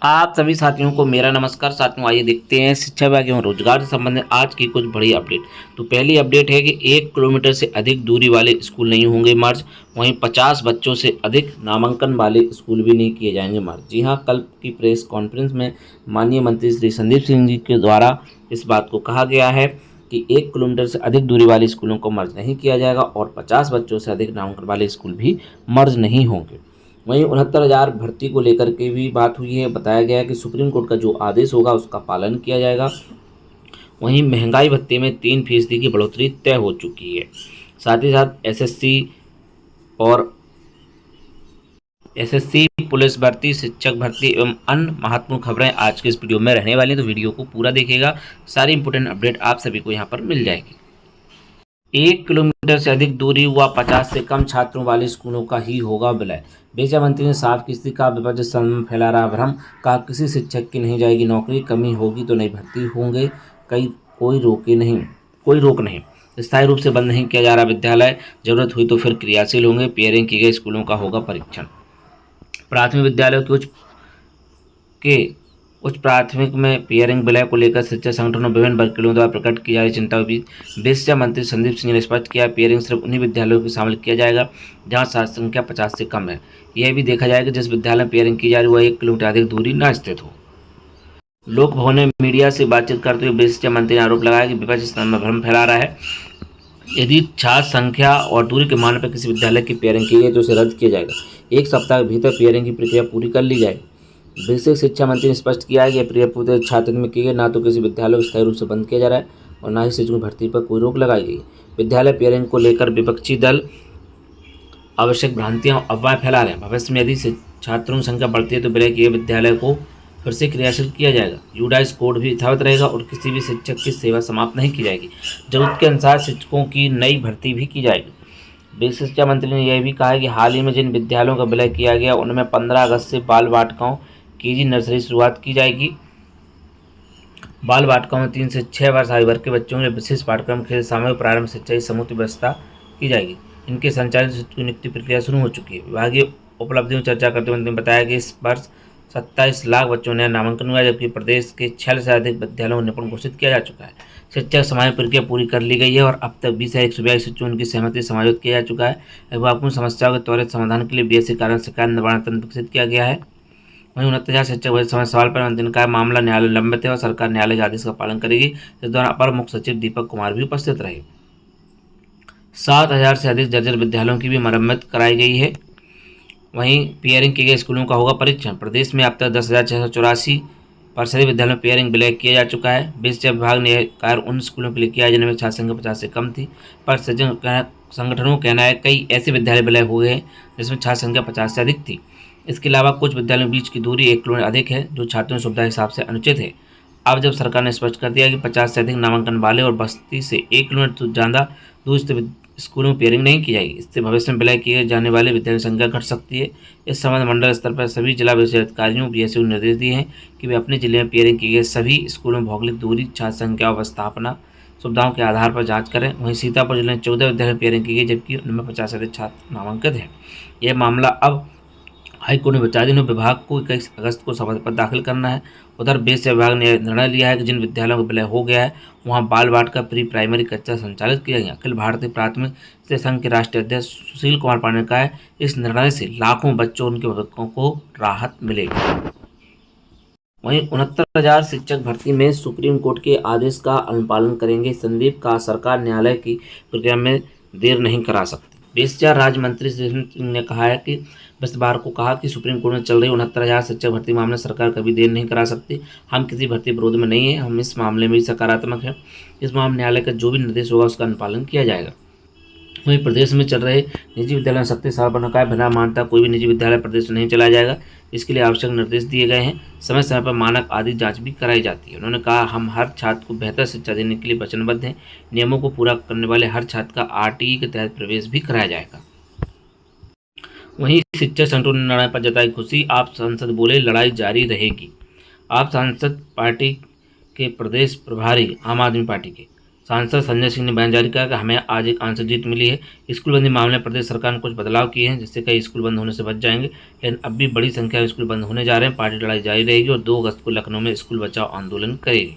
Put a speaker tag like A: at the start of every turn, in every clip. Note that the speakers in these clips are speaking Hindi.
A: आप सभी साथियों को मेरा नमस्कार। साथियों, आइए देखते हैं शिक्षा विभाग एवं रोजगार से संबंधित आज की कुछ बड़ी अपडेट। तो पहली अपडेट है कि 1 किलोमीटर से अधिक दूरी वाले स्कूल नहीं होंगे मर्ज। वहीं 50 बच्चों से अधिक नामांकन वाले स्कूल भी नहीं किए जाएंगे मर्ज। जी हाँ, कल की प्रेस कॉन्फ्रेंस में माननीय मंत्री श्री संदीप सिंह जी के द्वारा इस बात को कहा गया है कि 1 किलोमीटर से अधिक दूरी वाले स्कूलों को मर्ज नहीं किया जाएगा और 50 बच्चों से अधिक नामांकन वाले स्कूल भी मर्ज नहीं होंगे। वहीं 69,000 भर्ती को लेकर के भी बात हुई है। बताया गया है कि सुप्रीम कोर्ट का जो आदेश होगा उसका पालन किया जाएगा। वहीं महंगाई भत्ते में 3% की बढ़ोतरी तय हो चुकी है। साथ ही साथ और एसएससी पुलिस भर्ती, शिक्षक भर्ती एवं अन्य महत्वपूर्ण खबरें आज के इस वीडियो में रहने वाली हैं, तो वीडियो को पूरा देखिएगा। सारी इंपोर्टेंट अपडेट आप सभी को यहाँ पर मिल जाएगी। 1 किलोमीटर से अधिक दूरी व 50 से कम छात्रों वाले स्कूलों का ही होगा विलय। विद्या मंत्री ने साफ किसी का विपक्ष सदन में फैला रहा भ्रम। कहा किसी शिक्षक की नहीं जाएगी नौकरी, कमी होगी तो नहीं भर्ती होंगे, कोई रोक नहीं। स्थायी रूप से बंद नहीं किया जा रहा विद्यालय, जरूरत हुई तो फिर क्रियाशील होंगे। पेयरिंग किए गए स्कूलों का होगा परीक्षण। प्राथमिक विद्यालयों के उच्च प्राथमिक में पेयरिंग विलय को लेकर शिक्षक संगठनों विभिन्न वर्गों द्वारा प्रकट की जा रही चिंता भी शिक्षा मंत्री संदीप सिंह ने स्पष्ट किया। पेयरिंग सिर्फ उन्हीं विद्यालयों को शामिल किया जाएगा जहां छात्र संख्या 50 से कम है। यह भी देखा जाएगा कि जिस विद्यालय में पेयरिंग की जा रही है वह 1 किलोमीटर अधिक दूरी न स्थित हो। लोक भवन में मीडिया से बातचीत करते हुए शिक्षा मंत्री ने आरोप लगाया कि विपक्ष इस में भ्रम फैला रहा है। यदि छात्र संख्या और दूरी के मान पर किसी विद्यालय की पेयरिंग की गई तो उसे रद्द किया जाएगा। 1 सप्ताह के भीतर पेयरिंग की प्रक्रिया पूरी कर ली जाए। बेसिक शिक्षा मंत्री ने स्पष्ट किया है कि प्रक्रिया पूरे छात्र में की गई, ना तो किसी विद्यालय को स्थायी रूप से बंद किया जा रहा है और ना ही शिक्षकों की भर्ती पर कोई रोक लगाई गई। विद्यालय पेयरिंग को लेकर विपक्षी दल आवश्यक भ्रांतियां और अफवाहें फैला रहे हैं। भविष्य में यदि छात्रों की संख्या बढ़ती है तो विलय किए विद्यालय को फिर से क्रियाशील किया जाएगा। यूडाइस कोड भी यथावत रहेगा और किसी भी शिक्षक की सेवा समाप्त नहीं की जाएगी। जरूरत के अनुसार शिक्षकों की नई भर्ती भी की जाएगी। बेसिक शिक्षा मंत्री ने यह भी कहा है कि हाल ही में जिन विद्यालयों का विलय किया गया उनमें 15 अगस्त से बाल वाटिकाओं केजी नर्सरी शुरुआत की जाएगी। बाल वाटिकाओं में 3 से 6 वर्ष आयु वर्ग के बच्चों के लिए विशेष पाठ्यक्रम, खेल सामग्री, प्रारंभिक शिक्षा समूह की व्यवस्था की जाएगी। इनके संचालित शिक्षकों की नियुक्ति प्रक्रिया शुरू हो चुकी है। विभागीय उपलब्धियों की चर्चा करते हुए मंत्री ने बताया कि इस वर्ष 27 लाख बच्चों ने नामांकन हुआ, जबकि प्रदेश के 6 से अधिक विद्यालयों को निपुण घोषित किया जा चुका है। शिक्षक समायोजन प्रक्रिया पूरी कर ली गई है और अब तक 20,142 शिक्षकों की सहमति समायोजित किया जा चुका है। विभागपूर्ण समस्याओं के त्वरित समाधान के लिए बीएससी कार्यालय शिकायत निवारण तंत्र विकसित किया गया है। वहीं 69,000 शिक्षक भर्ती समय सवाल पर मंत्री ने कहा मामला न्यायालय लंबित है और सरकार न्यायालय के आदेश का पालन करेगी। इस दौरान अपर मुख्य सचिव दीपक कुमार भी उपस्थित रहे। 7,000 से अधिक जर्जर विद्यालयों की भी मरम्मत कराई गई है। वहीं पेयरिंग किए गए स्कूलों का होगा परीक्षण। प्रदेश में अब तक 10,684 परिषदीय विद्यालयों में पेयरिंग विलय किया जा चुका है। विद्या विभाग ने कार्य उन स्कूलों के लिए किया जिनमें छात्र संख्या 50 से कम थी, पर संगठनों का कहना है कई ऐसे विद्यालय विलय हुए हैं जिसमें छात्र संख्या 50 से अधिक थी। इसके अलावा कुछ विद्यालयों के बीच की दूरी 1 किलोमीटर अधिक है, जो छात्रों की सुविधा के हिसाब से अनुचित है। अब जब सरकार ने स्पष्ट कर दिया कि 50 से अधिक नामांकन वाले और बस्ती से 1 किलोमीटर ज़्यादा दूर स्थित स्कूलों में पेयरिंग नहीं की जाएगी। इससे भविष्य में विलय किए जाने वाले विद्यालयों की संख्या घट सकती है। इस संबंध मंडल स्तर पर सभी जिला विशेष अधिकारियों बीएससी को निर्देश दिए हैं कि वे अपने जिले में पेयरिंग किए गए सभी स्कूलों में भौगोलिक दूरी, छात्र संख्या और स्थापना सुविधाओं के आधार पर जांच करें। वहीं सीतापुर जिले में 14 विद्यालयों में पेयरिंग की गई, जबकि उनमें 50 से अधिक छात्र नामांकित हैं। यह मामला अब हाईकोर्ट ने बता दिया, विभाग को 21 अगस्त को शपथ पत्र दाखिल करना है। उधर विद्या विभाग ने निर्णय लिया है कि जिन विद्यालयों का विलय हो गया है वहां बाल वाटिका प्री प्राइमरी कक्षा संचालित किया गया। अखिल भारतीय प्राथमिक शिक्षा संघ के राष्ट्रीय अध्यक्ष सुशील कुमार पांडे ने कहा है इस निर्णय से लाखों बच्चों और उनके अभिभावकों को राहत मिलेगी। वहीं 69,000 शिक्षक भर्ती में सुप्रीम कोर्ट के आदेश का अनुपालन करेंगे संदीप। का सरकार न्यायालय की प्रक्रिया में देर नहीं करा सकती। बेसिक राज्य मंत्री सिंह ने कहा है कि बृहस्पतिवार को कहा कि सुप्रीम कोर्ट में चल रही 69,000 शिक्षक भर्ती मामले सरकार कभी देर नहीं करा सकती। हम किसी भर्ती विरोध में नहीं है, हम इस मामले में भी सकारात्मक है। इस मामले न्यायालय का जो भी निर्देश होगा उसका अनुपालन किया जाएगा। वहीं प्रदेश में चल रहे निजी विद्यालय में 37 साल पर नकार बिना मान्यता कोई भी निजी विद्यालय प्रदेश में नहीं चलाया जाएगा। इसके लिए आवश्यक निर्देश दिए गए हैं। समय समय पर मानक आदि जांच भी कराई जाती है। उन्होंने कहा हम हर छात्र को बेहतर शिक्षा देने के लिए वचनबद्ध हैं। नियमों को पूरा करने वाले हर छात्र का आरटीई के तहत प्रवेश भी कराया जाएगा। वहीं शिक्षक संगठनों ने निर्णय पर जताई खुशी। आप सांसद बोले लड़ाई जारी रहेगी। आप सांसद पार्टी के प्रदेश प्रभारी आम आदमी पार्टी के सांसद संजय सिंह ने बयान जारी किया कि हमें आज एक आंशिक जीत मिली है। स्कूल बंदी मामले में प्रदेश सरकार ने कुछ बदलाव किए हैं, जिससे कई स्कूल बंद होने से बच जाएंगे, लेकिन अब भी बड़ी संख्या में स्कूल बंद होने जा रहे हैं। पार्टी लड़ाई जारी रहेगी और 2 अगस्त को लखनऊ में स्कूल बचाओ आंदोलन करेगी।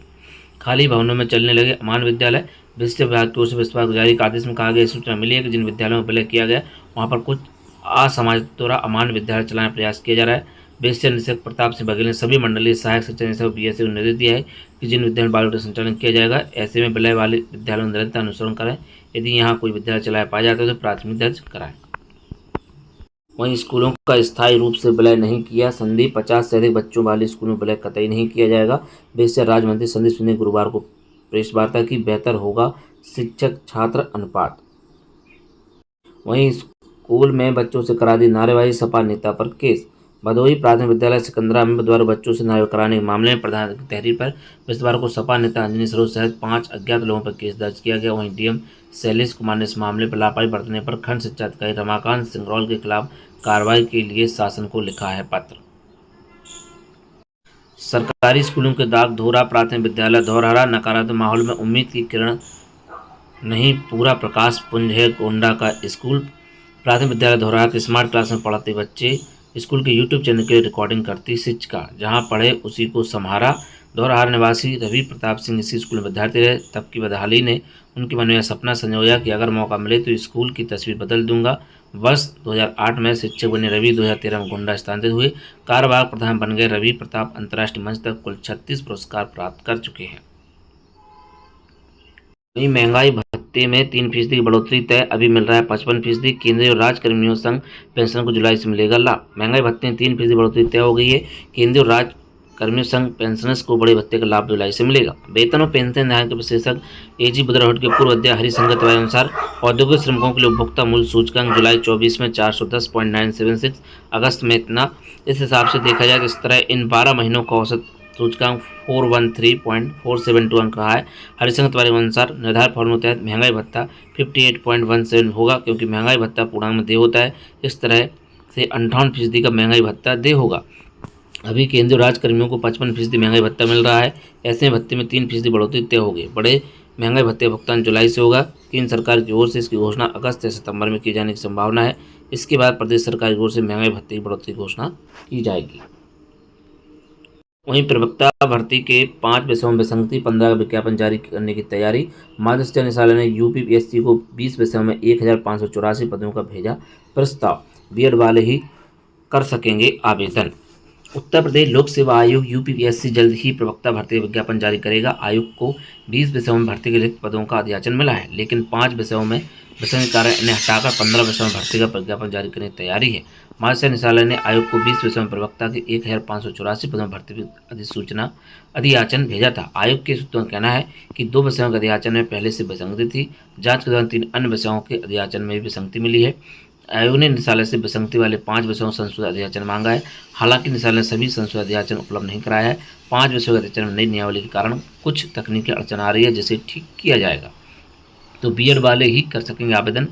A: खाली भवनों में चलने लगे अमान विद्यालय। विशिष्ट विभाग की ओर से विभाग को जारी एक आदेश में कहा गया, सूचना मिली है कि जिन विद्यालयों में विलय किया गया वहाँ पर कुछ असामाजिक द्वारा अमान विद्यालय चलाने का प्रयास किया जा रहा है। बेसिक निदेशक प्रताप सिंह बघेल ने सभी मंडलीय सहायक शिक्षा निदेशक बीएससी को निर्देश दिया है कि जिन विद्यालयों में बालवाटिका संचालन किया जाएगा, ऐसे में विलय वाले विद्यालयों में निरंतर अनुसरण करें। यदि यहाँ कोई विद्यालय चलाया पाया जाता है तो प्राथमिक दर्ज कराएं। वहीं स्कूलों का स्थायी रूप से विलय नहीं किया संदीप, 50 से अधिक बच्चों वाले स्कूलों में विलय कतई नहीं किया जाएगा। बेसिक राज्य मंत्री संदीप सिंह ने गुरुवार को प्रेस वार्ता की, बेहतर होगा शिक्षक छात्र अनुपात। वहीं स्कूल में बच्चों से करा दी नारेबाजी, सपा नेता पर केस। भदोही प्राथमिक विद्यालय सिकंदरा में बुधवार बच्चों से नारे कराने के मामले में प्रधान की तहरीर पर बुधवार को सपा नेता अंजनी सरोज सहित 5 अज्ञात लोगों पर केस दर्ज किया गया। वहीं डीएम शैलेश कुमार ने इस मामले पर लापरवाही बरतने पर खंड शिक्षा अधिकारी रमाकांत सिंगरौल के खिलाफ कार्रवाई के लिए शासन को लिखा है पत्र। सरकारी स्कूलों के दाग धोरा। प्राथमिक विद्यालय धौरहरा, नकारात्मक माहौल में उम्मीद की किरण नहीं, पूरा प्रकाश पुंज है गोंडा का स्कूल। प्राथमिक विद्यालय धौरहरा के स्मार्ट क्लास में पढ़ाते बच्चे, स्कूल के यूट्यूब चैनल के रिकॉर्डिंग करती शिक्षिका, जहां पढ़े उसी को संहारा। धौरहरा निवासी रवि प्रताप सिंह इसी स्कूल में विद्यार्थी रहे। तब की बदहाली ने उनके मन में यह सपना संजोया कि अगर मौका मिले तो स्कूल की तस्वीर बदल दूंगा। वर्ष 2008 में शिक्षक बने रवि 2013 में गोंडा स्थानांतरित हुए। कार्यवाहक प्रधान बन गए रवि प्रताप अंतर्राष्ट्रीय मंच तक कुल 36 पुरस्कार प्राप्त कर चुके हैं। वहीं महंगाई भत्ते में 3% की बढ़ोतरी तय, अभी मिल रहा है 55%। केंद्रीय और राज्य कर्मियों संघ पेंशन को जुलाई से मिलेगा लाभ। महंगाई भत्ते में 3% बढ़ोतरी तय हो गई है। केंद्रीय और राज्य कर्मियों संघ पेंशनर्स को बड़े भत्ते का लाभ जुलाई से मिलेगा। वेतन और पेंशन न्याय के विशेषज्ञ एजी बुद्राहट के पूर्व अध्यक्ष हरिशंकर तिवारी अनुसार औद्योगिक श्रमिकों के लिए उपभोक्ता मूल्य सूचकांक जुलाई 24 में 410.976, अगस्त में इतना। इस हिसाब से देखा जाए तो इस तरह इन 12 महीनों का औसत सूचकांक 413.472 अंक रहा है। हरिशंकर तिवारी के अनुसार निर्धारित फॉर्मूले के तहत महंगाई भत्ता 58.17 होगा, क्योंकि महंगाई भत्ता पूर्णांक में देय होता है। इस तरह से 58% का महंगाई भत्ता देय होगा। अभी केंद्रीय राज्य कर्मियों को 55% महंगाई भत्ता मिल रहा है। ऐसे में भत्ते में 3% बढ़ोतरी तय हो गई। बड़े महंगाई भत्ते का भुगतान जुलाई से होगा। केंद्र सरकार की ओर से इसकी घोषणा अगस्त या सितंबर में किए जाने की संभावना है। इसके बाद प्रदेश सरकार की ओर से महंगाई भत्ते की बढ़ोतरी की घोषणा की जाएगी। वहीं प्रवक्ता भर्ती के 5 विषयों में विसंगति, 15 का विज्ञापन जारी करने की तैयारी। माध्यमिक शिक्षा निदेशालय ने यूपीपीएससी को 20 विषयों में 1584 पदों का भेजा प्रस्ताव। बीएड वाले ही कर सकेंगे आवेदन। उत्तर प्रदेश लोक सेवा आयोग यूपीपीएससी जल्द ही प्रवक्ता भर्ती का विज्ञापन जारी करेगा। आयोग को 20 विषयों में भर्ती के रिक्त पदों का अध्याचन मिला है, लेकिन 5 विषयों में विषय के कारण इन्हें हटाकर 15 विषयों में भर्ती का विज्ञापन जारी करने की तैयारी है। माध्यमिक शिक्षा निदेशालय ने आयोग को 20 विषयों में प्रवक्ता के 1584 पदों में भर्ती की अधिसूचना अध्याचन भेजा था। आयोग के सूत्रों का कहना है कि 2 विषयों के अध्याचन में पहले से विसंगति थी। जांच के दौरान 3 अन्य विषयों के अध्याचन में भी विसंगति मिली है। आयोग ने निदेशालय से विसंगति वाले 5 विषयों संशोधित अध्याचन मांगा है। हालांकि निदेशालय ने सभी संशोधित अध्याचन उपलब्ध नहीं कराया है। 5 विषयों के अध्याचन में नई नियमावली के कारण कुछ तकनीकी अड़चन आ रही है, जिसे ठीक किया जाएगा। तो बीएड वाले ही कर सकेंगे आवेदन।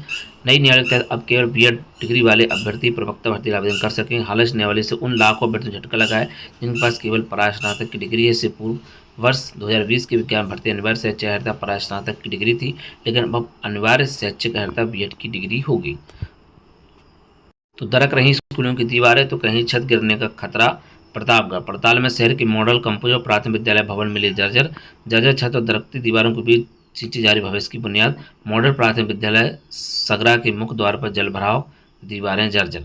A: नई नियमावली के तहत अब केवल बीएड डिग्री वाले अभ्यर्थी प्रवक्ता भर्ती का आवेदन कर सकेंगे। हालांकि नियमावली से उन लाखों अभ्यर्थियों को झटका लगा है जिनके पास केवल परास्नातक की डिग्री है। इससे पूर्व वर्ष 2020 की विज्ञान भर्ती अनिवार्य शैक्षिक अर्हता परास्नातक की डिग्री थी, लेकिन अब अनिवार्य शैक्षिक अर्हता बीएड की डिग्री होगी। तो दरक रही स्कूलों की दीवारें तो कहीं छत गिरने का खतरा। प्रतापगढ़ पड़ताल में शहर के मॉडल कंपोज और प्राथमिक विद्यालय भवन मिले जर्जर छत और दरकती दीवारों के बीच सींची जा रही भविष्य की बुनियाद। मॉडल प्राथमिक विद्यालय सगरा के मुख्य द्वार पर जल भराव, दीवारें जर्जर।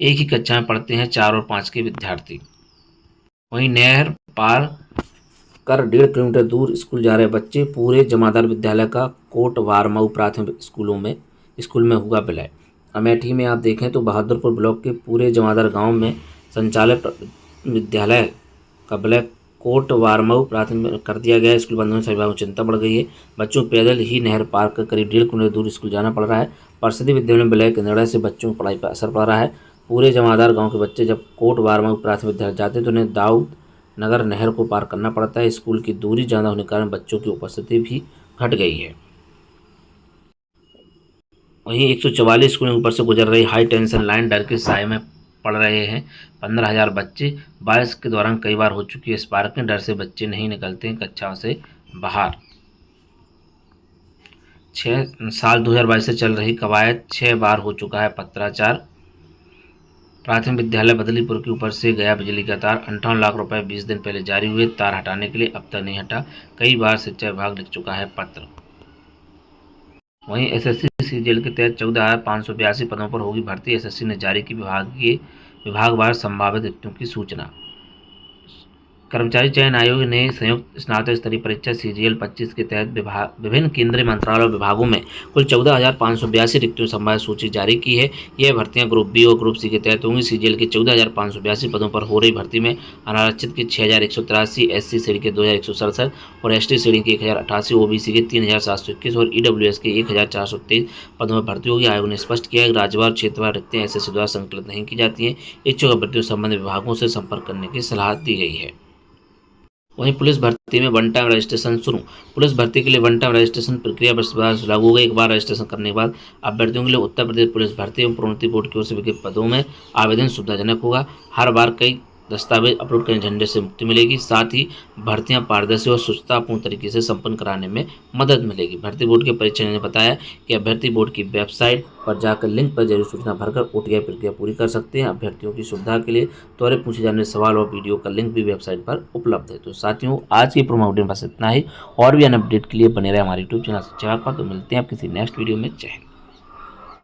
A: एक ही कक्षा में पढ़ते हैं 4 और 5 के विद्यार्थी। वहीं नहर पार कर 1.5 किलोमीटर दूर स्कूल जा रहे बच्चे, पूरे जमादार विद्यालय का कोट वारमऊ प्राथमिक स्कूल में हुआ विलय। अमेठी में आप देखें तो बहादुरपुर ब्लॉक के पूरे जमादार गांव में संचालित विद्यालय का विलय कोट वारमऊ प्राथमिक कर दिया गया। स्कूल बंद होने से अभिभावकों को चिंता बढ़ गई है। बच्चों को पैदल ही नहर पार कर करीब 1.5 किलोमीटर दूर स्कूल जाना पड़ रहा है। परिषदीय विद्यालय में विलय के निर्णय से बच्चों की पढ़ाई पर असर पड़ रहा है। पूरे जमादार गाँव के बच्चे जब कोट वारमऊ प्राथमिक विद्यालय जाते तो उन्हें दाऊद नगर नहर को पार करना पड़ता है। स्कूल की दूरी ज़्यादा होने के कारण बच्चों की उपस्थिति भी घट गई है। वहीं 144 स्कूलों के ऊपर से गुजर रही हाई टेंशन लाइन डर के साए में पढ़ रहे हैं 15,000 बच्चे। बारिश के दौरान कई बार हो चुकी है स्पार्किंग, डर से बच्चे नहीं निकलते हैं कक्षाओं से बाहर। साल 2022 से चल रही कवायद 6 बार हो चुका है पत्राचार। प्राथमिक विद्यालय बदलीपुर के ऊपर से गया बिजली का तार, 58 लाख रुपए 20 दिन पहले जारी हुए, तार हटाने के लिए अब तक नहीं हटा, कई बार शिक्षा विभाग लिख चुका है पत्र। वहीं एसएससी सीजीएल के तहत 14,582 पदों पर होगी भर्ती, एसएससी ने जारी की विभागवार संभावित रिक्तियों की सूचना। कर्मचारी चयन आयोग ने संयुक्त स्नातक स्तरीय परीक्षा सीजीएल 25 के तहत विभिन्न केंद्रीय मंत्रालय और विभागों में कुल 14,582 रिक्तियों संभावित सूची जारी की है। यह भर्तियां ग्रुप बी और ग्रुप सी के तहत होंगी। सीजीएल के 14,582 पदों पर हो रही भर्ती में अनारक्षित के 6,183, एससी श्रेणी के 2,167 और एसटी श्रेणी के 1,088, ओबीसी के 3,721 और ईडब्ल्यूएस के 1,423 पदों में भर्ती होगी। आयोग ने स्पष्ट किया है कि राज्यवार क्षेत्रवार रिक्तियां एसएससी द्वारा संकलित नहीं की जाती हैं। इच्छुक अभ्यर्थियों संबंधित विभागों से संपर्क करने की सलाह दी गई है। वहीं पुलिस भर्ती में वन टाइम रजिस्ट्रेशन शुरू। पुलिस भर्ती के लिए वन टाइम रजिस्ट्रेशन प्रक्रिया लागू हो गई। एक बार रजिस्ट्रेशन करने के बाद अभ्यर्थियों के लिए उत्तर प्रदेश पुलिस भर्ती एवं प्रोन्नति बोर्ड की ओर से विज्ञप्त पदों में आवेदन सुविधाजनक होगा। हर बार कई दस्तावेज अपलोड करने झंझट से मुक्ति मिलेगी। साथ ही भर्तियां पारदर्शी और सुचितापूर्ण तरीके से संपन्न कराने में मदद मिलेगी। भर्ती बोर्ड के परीक्षण ने बताया कि अभ्यर्थी बोर्ड की वेबसाइट पर जाकर लिंक पर जरूरी सूचना भरकर ओटीआई प्रक्रिया पूरी कर सकते हैं। अभ्यर्थियों की सुविधा के लिए त्वरित पूछे जाने सवाल और वीडियो का लिंक भी वेबसाइट पर उपलब्ध है। तो साथियों, आज की प्रोमो अपडेट बस इतना ही। और भी अन्य अपडेट के लिए बने रहे हमारे यूट्यूब चैनल शिक्षा विभाग पर। तो मिलते हैं आप किसी नेक्स्ट वीडियो में। जय हिंद।